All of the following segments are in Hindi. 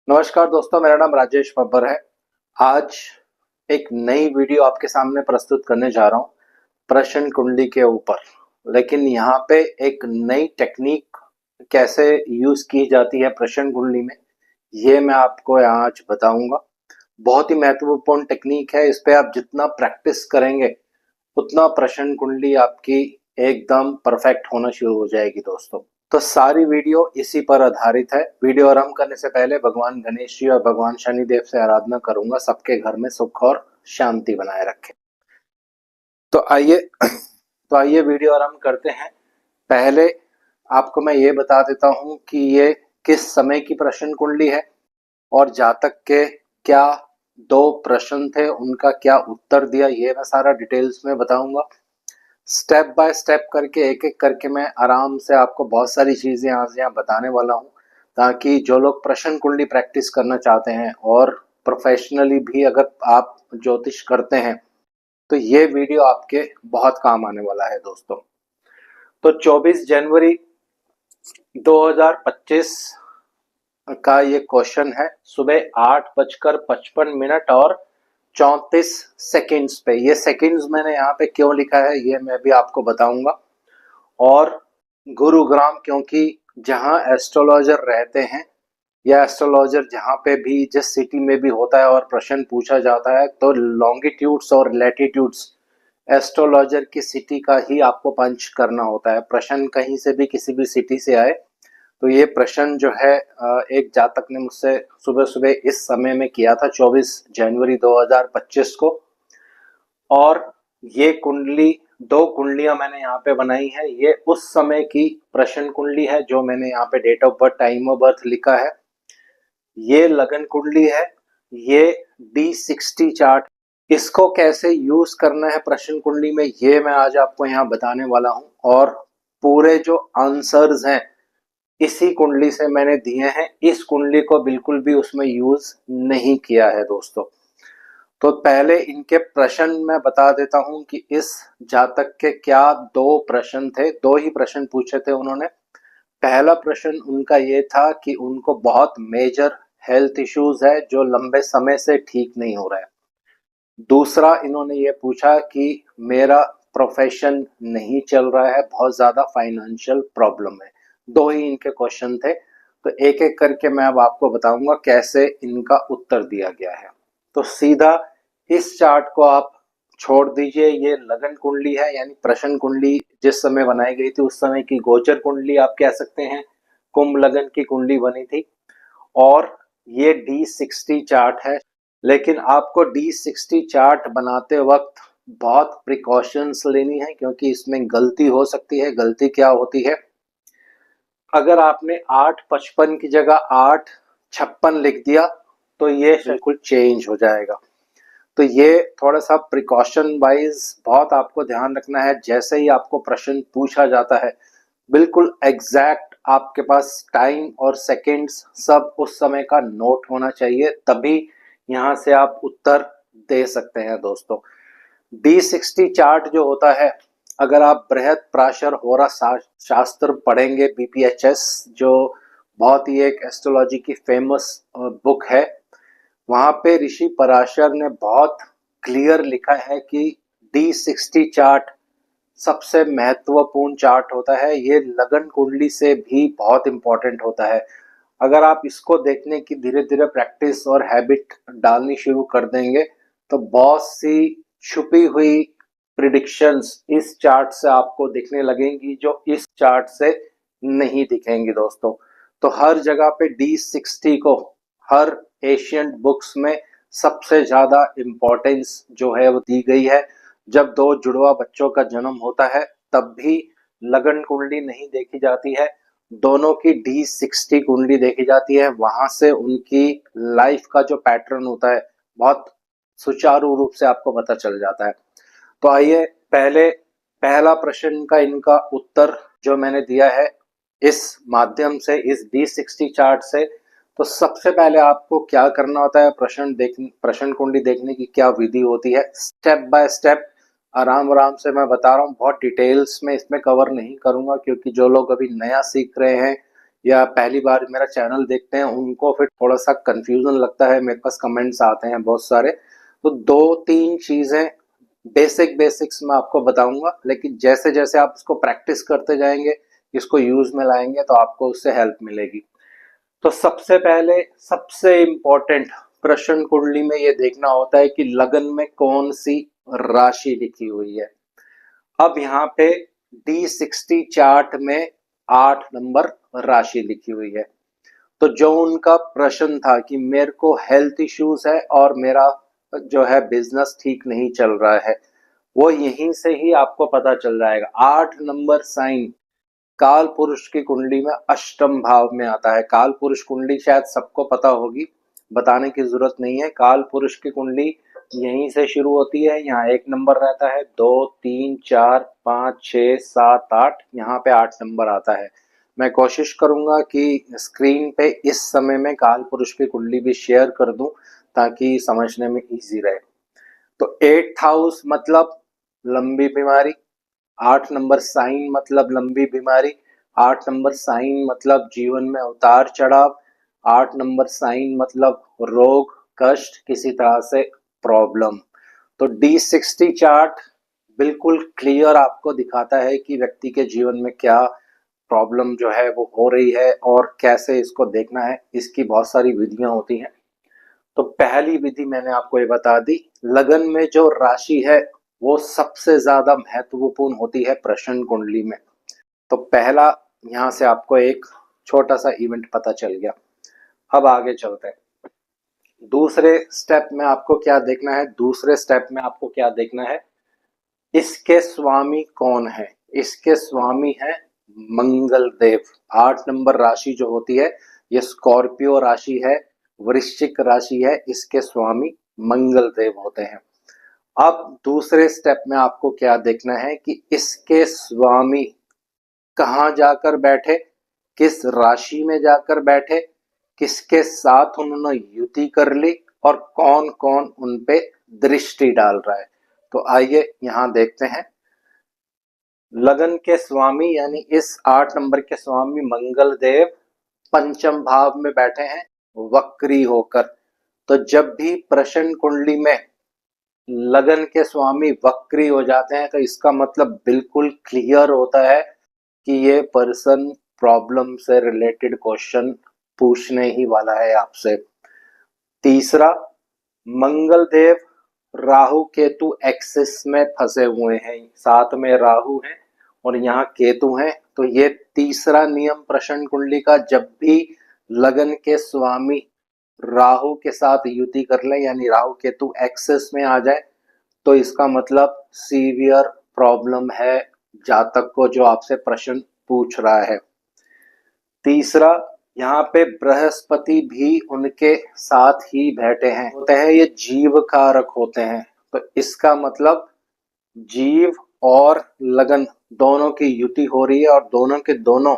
नमस्कार दोस्तों, मेरा नाम राजेश बब्बर है। आज एक नई वीडियो आपके सामने प्रस्तुत करने जा रहा हूँ प्रश्न कुंडली के ऊपर। लेकिन यहाँ पे एक नई टेक्निक कैसे यूज की जाती है प्रश्न कुंडली में, ये मैं आपको आज बताऊंगा। बहुत ही महत्वपूर्ण टेक्निक है। इस पे आप जितना प्रैक्टिस करेंगे उतना प्रश्न कुंडली आपकी एकदम परफेक्ट होना शुरू हो जाएगी दोस्तों। तो सारी वीडियो इसी पर आधारित है। वीडियो आरंभ करने से पहले भगवान गणेश जी और भगवान शनिदेव से आराधना करूंगा सबके घर में सुख और शांति बनाए रखें। तो आइए वीडियो आरंभ करते हैं। पहले आपको मैं ये बता देता हूं कि ये किस समय की प्रश्न कुंडली है और जातक के क्या दो प्रश्न थे, उनका क्या उत्तर दिया, ये मैं सारा डिटेल्स में बताऊंगा। स्टेप बाय स्टेप करके एक एक करके मैं आराम से आपको बहुत सारी चीजें आज यहाँ बताने वाला हूँ, ताकि जो लोग प्रश्न कुंडली प्रैक्टिस करना चाहते हैं और प्रोफेशनली भी अगर आप ज्योतिष करते हैं तो ये वीडियो आपके बहुत काम आने वाला है दोस्तों। तो 24 जनवरी 2025 का ये क्वेश्चन है। सुबह 8:55 और 34 सेकेंड्स पे। ये सेकेंड्स मैंने यहाँ पे क्यों लिखा है ये मैं भी आपको बताऊंगा। और गुरुग्राम, क्योंकि जहाँ एस्ट्रोलॉजर रहते हैं या एस्ट्रोलॉजर जहाँ पे भी जिस सिटी में भी होता है और प्रश्न पूछा जाता है, तो लॉन्गिट्यूड्स और लैटिट्यूड्स एस्ट्रोलॉजर की सिटी का ही आपको पंच करना होता है। प्रश्न कहीं से भी किसी भी सिटी से आए तो ये प्रश्न जो है एक जातक ने मुझसे सुबह सुबह इस समय में किया था 24 जनवरी 2025 को। और ये कुंडली, दो कुंडलियां मैंने यहाँ पे बनाई है। ये उस समय की प्रश्न कुंडली है जो मैंने यहाँ पे date of birth, time of birth लिखा है। ये लगन कुंडली है। ये D60 चार्ट, इसको कैसे यूज करना है प्रश्न कुंडली में ये मैं आज आपको यहाँ बताने वाला हूँ। और पूरे जो आंसर्स हैं इसी कुंडली से मैंने दिए हैं। इस कुंडली को बिल्कुल भी उसमें यूज नहीं किया है दोस्तों। तो पहले इनके प्रश्न मैं बता देता हूं कि इस जातक के क्या दो प्रश्न थे। दो ही प्रश्न पूछे थे उन्होंने। पहला प्रश्न उनका ये था कि उनको बहुत मेजर हेल्थ इश्यूज है जो लंबे समय से ठीक नहीं हो रहा है। दूसरा इन्होंने ये पूछा कि मेरा प्रोफेशन नहीं चल रहा है, बहुत ज्यादा फाइनेंशियल प्रॉब्लम है। दो ही इनके क्वेश्चन थे। तो एक एक करके मैं अब आपको बताऊंगा कैसे इनका उत्तर दिया गया है। तो सीधा इस चार्ट को आप छोड़ दीजिए। ये लगन कुंडली है, यानी प्रश्न कुंडली जिस समय बनाई गई थी उस समय की गोचर कुंडली आप कह सकते हैं। कुंभ लगन की कुंडली बनी थी। और ये D60 चार्ट है। लेकिन आपको D60 चार्ट बनाते वक्त बहुत प्रिकॉशंस लेनी है, क्योंकि इसमें गलती हो सकती है। गलती क्या होती है, अगर आपने 8:55 की जगह 8:56 लिख दिया तो ये बिल्कुल चेंज हो जाएगा। तो ये थोड़ा सा प्रिकॉशन वाइज बहुत आपको ध्यान रखना है। जैसे ही आपको प्रश्न पूछा जाता है बिल्कुल एग्जैक्ट आपके पास टाइम और सेकंड्स सब उस समय का नोट होना चाहिए, तभी यहाँ से आप उत्तर दे सकते हैं दोस्तों। D60 चार्ट जो होता है, अगर आप बृहद प्राशर होरा शास्त्र पढ़ेंगे, BPHS जो बहुत ही एक एस्ट्रोलॉजी की फेमस बुक है, वहां पे ऋषि पराशर ने बहुत क्लियर लिखा है कि D60 चार्ट सबसे महत्वपूर्ण चार्ट होता है। ये लगन कुंडली से भी बहुत इंपॉर्टेंट होता है। अगर आप इसको देखने की धीरे धीरे प्रैक्टिस और हैबिट डालनी शुरू कर देंगे तो बहुत सी छुपी हुई प्रिडिक्शंस इस चार्ट से आपको दिखने लगेंगी जो इस चार्ट से नहीं दिखेंगी दोस्तों। तो हर जगह पे D60 को हर एशियंट बुक्स में सबसे ज्यादा इम्पोर्टेंस जो है वो दी गई है। जब दो जुड़वा बच्चों का जन्म होता है तब भी लगन कुंडली नहीं देखी जाती है, दोनों की D60 कुंडली देखी जाती है। वहां से उनकी लाइफ का जो पैटर्न होता है बहुत सुचारू रूप से आपको पता चल जाता है। तो आइए पहला प्रश्न का इनका उत्तर जो मैंने दिया है इस माध्यम से, इस D60 चार्ट से। तो सबसे पहले आपको क्या करना होता है, प्रश्न कुंडली देखने की क्या विधि होती है, स्टेप बाय स्टेप आराम आराम से मैं बता रहा हूँ। बहुत डिटेल्स में इसमें कवर नहीं करूंगा, क्योंकि जो लोग अभी नया सीख रहे हैं या पहली बार मेरा चैनल देखते हैं उनको फिर थोड़ा सा कंफ्यूजन लगता है, मेरे पास कमेंट्स आते हैं बहुत सारे। तो 2-3 चीजें बेसिक्स मैं आपको बताऊंगा, लेकिन जैसे जैसे आप इसको प्रैक्टिस करते जाएंगे, इसको यूज में लाएंगे, तो आपको उससे हेल्प मिलेगी। तो सबसे पहले सबसे इम्पोर्टेंट प्रश्न कुंडली में ये देखना होता है कि लगन में कौन सी राशि लिखी हुई है। अब यहाँ पे D60 चार्ट में 8 नंबर राशि लिखी हुई है। तो जो उनका प्रश्न था कि मेरे को हेल्थ इश्यूज है और मेरा जो है बिजनेस ठीक नहीं चल रहा है, वो यहीं से ही आपको पता चल जाएगा। 8 नंबर साइन काल पुरुष की कुंडली में अष्टम भाव में आता है। काल पुरुष कुंडली शायद सबको पता होगी, बताने की जरूरत नहीं है। काल पुरुष की कुंडली यहीं से शुरू होती है, यहाँ 1 नंबर रहता है, 2, 3, 4, 5, 6, 7, 8, यहाँ पे 8 नंबर आता है। मैं कोशिश करूंगा कि स्क्रीन पे इस समय में काल पुरुष की कुंडली भी शेयर कर दूं ताकि समझने में इजी रहे। तो 8th हाउस मतलब लंबी बीमारी, 8 नंबर साइन मतलब लंबी बीमारी, 8 नंबर साइन मतलब जीवन में उतार चढ़ाव, 8 नंबर साइन मतलब रोग कष्ट किसी तरह से प्रॉब्लम। तो D60 चार्ट बिल्कुल क्लियर आपको दिखाता है कि व्यक्ति के जीवन में क्या प्रॉब्लम जो है वो हो रही है और कैसे इसको देखना है। इसकी बहुत सारी विधियां होती हैं। तो पहली विधि मैंने आपको ये बता दी, लगन में जो राशि है वो सबसे ज्यादा महत्वपूर्ण होती है प्रश्न कुंडली में। तो पहला यहाँ से आपको एक छोटा सा इवेंट पता चल गया। अब आगे चलते हैं। दूसरे स्टेप में आपको क्या देखना है, दूसरे स्टेप में आपको क्या देखना है, इसके स्वामी कौन है। इसके स्वामी है मंगल देव। 8 नंबर राशि जो होती है ये स्कॉर्पियो राशि है, वृश्चिक राशि है, इसके स्वामी मंगल देव होते हैं। अब दूसरे स्टेप में आपको क्या देखना है कि इसके स्वामी कहाँ जाकर बैठे, किस राशि में जाकर बैठे, किसके साथ उन्होंने युति कर ली और कौन कौन उन पे दृष्टि डाल रहा है। तो आइए यहां देखते हैं। लगन के स्वामी यानी इस 8 नंबर के स्वामी मंगल देव पंचम भाव में बैठे हैं वक्री होकर। तो जब भी प्रश्न कुंडली में लगन के स्वामी वक्री हो जाते हैं तो इसका मतलब बिल्कुल क्लियर होता है कि ये पर्सन प्रॉब्लम से रिलेटेड क्वेश्चन पूछने ही वाला है आपसे। तीसरा, मंगल देव राहु केतु एक्सिस में फंसे हुए हैं, साथ में राहु है और यहाँ केतु है। तो ये तीसरा नियम प्रश्न कुंडली का, जब भी लगन के स्वामी राहु के साथ युति कर ले यानी राहु केतु एक्सिस में आ जाए तो इसका मतलब सीवियर प्रॉब्लम है जातक को जो आपसे प्रश्न पूछ रहा है। तीसरा, यहाँ पे बृहस्पति भी उनके साथ ही बैठे हैं, होते हैं ये जीव कारक होते हैं। तो इसका मतलब जीव और लगन दोनों की युति हो रही है और दोनों के दोनों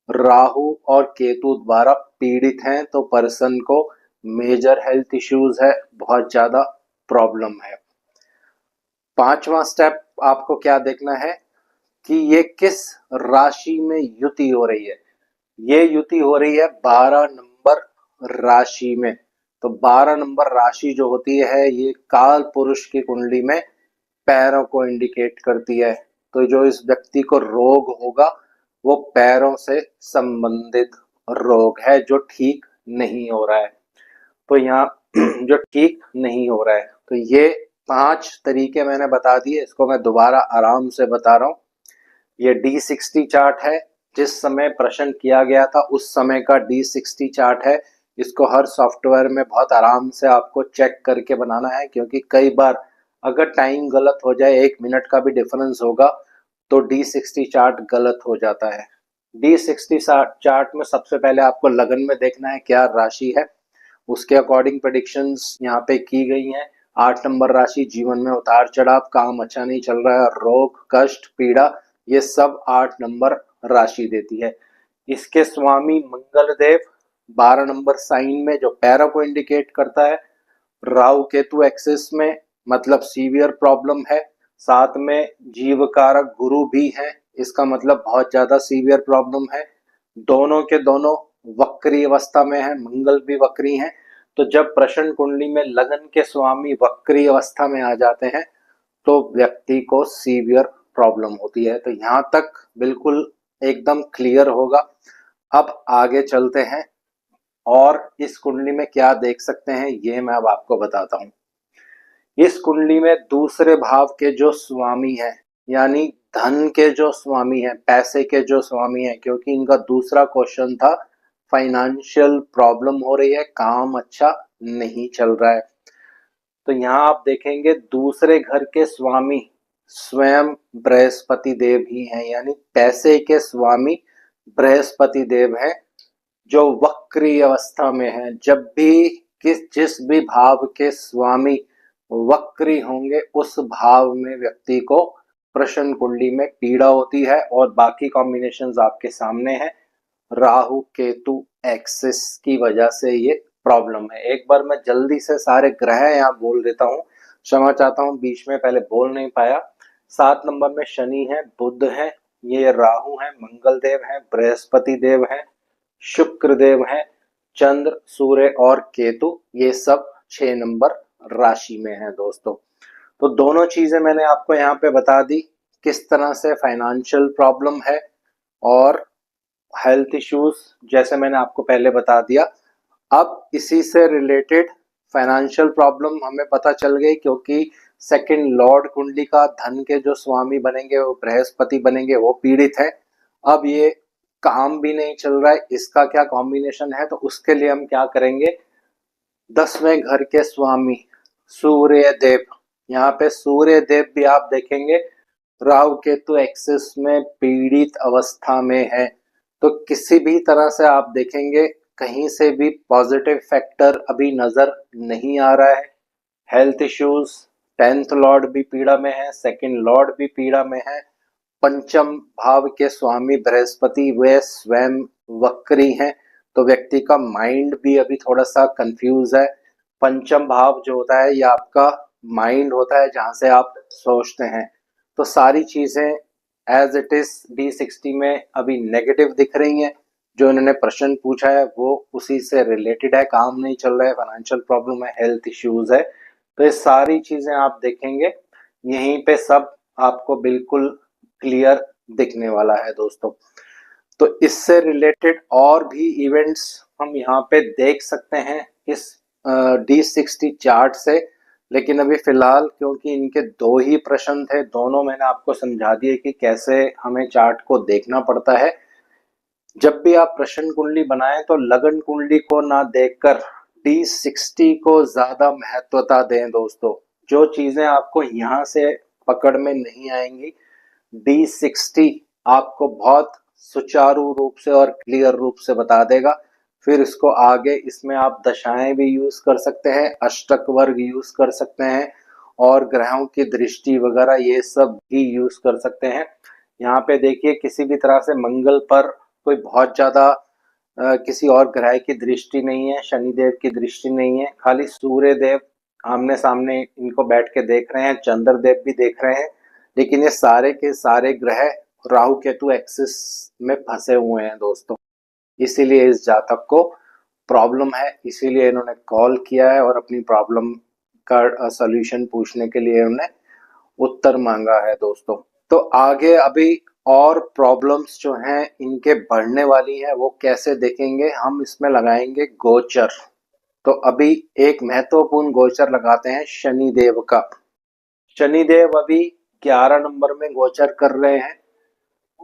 राहु और केतु द्वारा पीड़ित हैं। तो पर्सन को मेजर हेल्थ इश्यूज है, बहुत ज्यादा प्रॉब्लम है। पांचवा स्टेप आपको क्या देखना है कि ये किस राशि में युति हो रही है। ये युति हो रही है 12 नंबर राशि में। तो 12 नंबर राशि जो होती है ये काल पुरुष की कुंडली में पैरों को इंडिकेट करती है। तो जो इस व्यक्ति को रोग होगा वो पैरों से संबंधित रोग है जो ठीक नहीं हो रहा है। तो यहाँ जो ठीक नहीं हो रहा है, तो ये 5 तरीके मैंने बता दिए, इसको मैं दोबारा आराम से बता रहा हूँ। ये D60 चार्ट है, जिस समय प्रश्न किया गया था उस समय का D60 चार्ट है। इसको हर सॉफ्टवेयर में बहुत आराम से आपको चेक करके बनाना है, क्योंकि कई बार अगर टाइम गलत हो जाए, 1 मिनट का भी डिफरेंस होगा तो D60 चार्ट गलत हो जाता है। D60 चार्ट में सबसे पहले आपको लगन में देखना है क्या राशि है, उसके अकॉर्डिंग प्रेडिक्शंस यहाँ पे की गई हैं। 8 नंबर राशि जीवन में उतार चढ़ाव, काम अच्छा नहीं चल रहा है, रोग कष्ट पीड़ा, ये सब 8 नंबर राशि देती है। इसके स्वामी मंगल देव 12 नंबर साइन में जो पैरों को इंडिकेट करता है, राहु केतु एक्सिस में मतलब सीवियर प्रॉब्लम है, साथ में जीव कारक गुरु भी है, इसका मतलब बहुत ज्यादा सीवियर प्रॉब्लम है। दोनों के दोनों वक्री अवस्था में है, मंगल भी वक्री है। तो जब प्रश्न कुंडली में लगन के स्वामी वक्री अवस्था में आ जाते हैं तो व्यक्ति को सीवियर प्रॉब्लम होती है। तो यहाँ तक बिल्कुल एकदम क्लियर होगा। अब आगे चलते हैं और इस कुंडली में क्या देख सकते हैं ये मैं अब आपको बताता हूँ। इस कुंडली में दूसरे भाव के जो स्वामी हैं, यानी धन के जो स्वामी हैं, पैसे के जो स्वामी हैं, क्योंकि इनका दूसरा क्वेश्चन था फाइनेंशियल प्रॉब्लम हो रही है, काम अच्छा नहीं चल रहा है। तो यहाँ आप देखेंगे दूसरे घर के स्वामी स्वयं बृहस्पति देव ही हैं, यानी पैसे के स्वामी बृहस्पति देव हैं जो वक्री अवस्था में है। जब भी जिस भी भाव के स्वामी वक्री होंगे उस भाव में व्यक्ति को प्रश्न कुंडली में पीड़ा होती है। और बाकी कॉम्बिनेशंस आपके सामने हैं। राहु केतु एक्सिस की वजह से ये प्रॉब्लम है। एक बार मैं जल्दी से सारे ग्रह यहाँ बोल देता हूँ, क्षमा चाहता हूँ बीच में पहले बोल नहीं पाया। 7 नंबर में शनि है, बुध है, ये राहु है, मंगल देव है, बृहस्पति देव है, शुक्र देव है, चंद्र, सूर्य और केतु, ये सब 6 नंबर राशि में है दोस्तों। तो दोनों चीजें मैंने आपको यहाँ पे बता दी, किस तरह से फाइनेंशियल प्रॉब्लम है और हेल्थ इश्यूज जैसे मैंने आपको पहले बता दिया। अब इसी से रिलेटेड फाइनेंशियल प्रॉब्लम हमें पता चल गई, क्योंकि सेकंड लॉर्ड कुंडली का धन के जो स्वामी बनेंगे वो बृहस्पति बनेंगे, वो पीड़ित है। अब ये काम भी नहीं चल रहा है, इसका क्या कॉम्बिनेशन है, तो उसके लिए हम क्या करेंगे, 10वें घर के स्वामी सूर्य देव, यहाँ पे सूर्य देव भी आप देखेंगे राहु केतु एक्सिस में पीड़ित अवस्था में है। तो किसी भी तरह से आप देखेंगे कहीं से भी पॉजिटिव फैक्टर अभी नजर नहीं आ रहा है। हेल्थ इश्यूज, 10th लॉर्ड भी पीड़ा में है, सेकंड लॉर्ड भी पीड़ा में है, पंचम भाव के स्वामी बृहस्पति वे स्वयं वक्री हैं। तो व्यक्ति का माइंड भी अभी थोड़ा सा कंफ्यूज है। पंचम भाव जो होता है ये आपका माइंड होता है, जहां से आप सोचते हैं। तो सारी चीजें एज इट इज D60 में अभी नेगेटिव दिख रही हैं। जो इन्होंने प्रश्न पूछा है वो उसी से रिलेटेड है, काम नहीं चल रहा है, फाइनेंशियल प्रॉब्लम है, हेल्थ इश्यूज है। तो ये सारी चीजें आप देखेंगे यहीं पे सब आपको बिल्कुल क्लियर दिखने वाला है दोस्तों। तो इससे रिलेटेड और भी इवेंट्स हम यहाँ पे देख सकते हैं इस D60 चार्ट से। लेकिन अभी फिलहाल क्योंकि इनके 2 ही प्रश्न थे, दोनों मैंने आपको समझा दिए कि कैसे हमें चार्ट को देखना पड़ता है। जब भी आप प्रश्न कुंडली बनाएं तो लगन कुंडली को ना देखकर D60 को ज्यादा महत्वता दें दोस्तों। जो चीजें आपको यहाँ से पकड़ में नहीं आएंगी, D60 आपको बहुत सुचारू रूप से और क्लियर रूप से बता देगा। फिर इसको आगे इसमें आप दशाएं भी यूज कर सकते हैं, अष्टक वर्ग यूज कर सकते हैं और ग्रहों की दृष्टि वगैरह ये सब भी यूज कर सकते हैं। यहाँ पे देखिए किसी भी तरह से मंगल पर कोई बहुत ज्यादा किसी और ग्रह की दृष्टि नहीं है, शनिदेव की दृष्टि नहीं है, खाली सूर्य देव आमने सामने इनको बैठ के देख रहे हैं, चंद्र देव भी देख रहे हैं। लेकिन ये सारे के सारे ग्रह राहु केतु एक्सिस में फंसे हुए हैं दोस्तों। इसीलिए इस जातक को प्रॉब्लम है, इसीलिए इन्होंने कॉल किया है और अपनी प्रॉब्लम का सॉल्यूशन पूछने के लिए उन्होंने उत्तर मांगा है दोस्तों। तो आगे अभी और प्रॉब्लम्स जो हैं इनके बढ़ने वाली हैं, वो कैसे देखेंगे हम, इसमें लगाएंगे गोचर। तो अभी एक महत्वपूर्ण गोचर लगाते हैं शनिदेव का। शनिदेव अभी 11 नंबर में गोचर कर रहे हैं।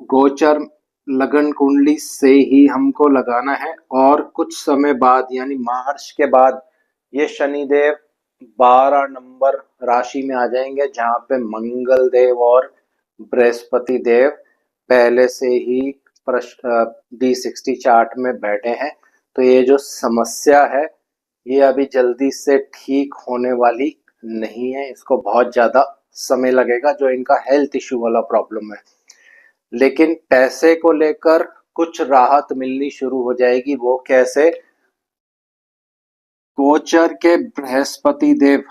गोचर लगन कुंडली से ही हमको लगाना है और कुछ समय बाद यानी मार्च के बाद ये शनिदेव 12 नंबर राशि में आ जाएंगे, जहां पे मंगल देव और बृहस्पति देव पहले से ही D60 चार्ट में बैठे हैं। तो ये जो समस्या है ये अभी जल्दी से ठीक होने वाली नहीं है, इसको बहुत ज्यादा समय लगेगा, जो इनका हेल्थ इश्यू वाला प्रॉब्लम है। लेकिन पैसे को लेकर कुछ राहत मिलनी शुरू हो जाएगी। वो कैसे, गोचर के बृहस्पति देव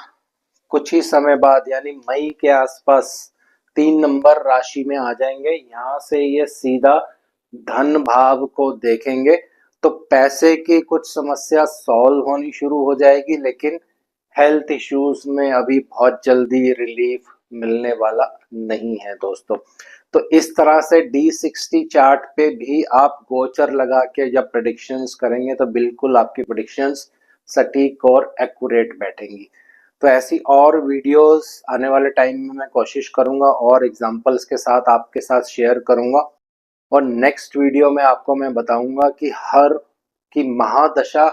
कुछ ही समय बाद यानी मई के आसपास 3 नंबर राशि में आ जाएंगे। यहाँ से ये सीधा धन भाव को देखेंगे तो पैसे की कुछ समस्या सॉल्व होनी शुरू हो जाएगी, लेकिन हेल्थ इश्यूज में अभी बहुत जल्दी रिलीफ मिलने वाला नहीं है दोस्तों। तो इस तरह से D60 चार्ट पे भी आप गोचर लगा के जब प्रेडिक्शंस करेंगे तो बिल्कुल आपकी प्रेडिक्शंस सटीक और एक्यूरेट बैठेंगी। तो ऐसी और वीडियोस आने वाले टाइम में मैं कोशिश करूंगा और एग्जांपल्स के साथ आपके साथ शेयर करूंगा। और नेक्स्ट वीडियो में आपको मैं बताऊंगा कि हर की महादशा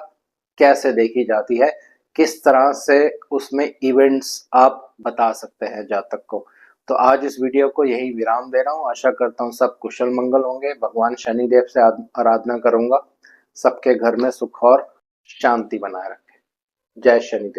कैसे देखी जाती है, किस तरह से उसमें इवेंट्स आप बता सकते हैं जातक को। तो आज इस वीडियो को यही विराम दे रहा हूँ। आशा करता हूँ सब कुशल मंगल होंगे। भगवान शनिदेव से आराधना करूंगा सबके घर में सुख और शांति बनाए रखे। जय शनिदेव।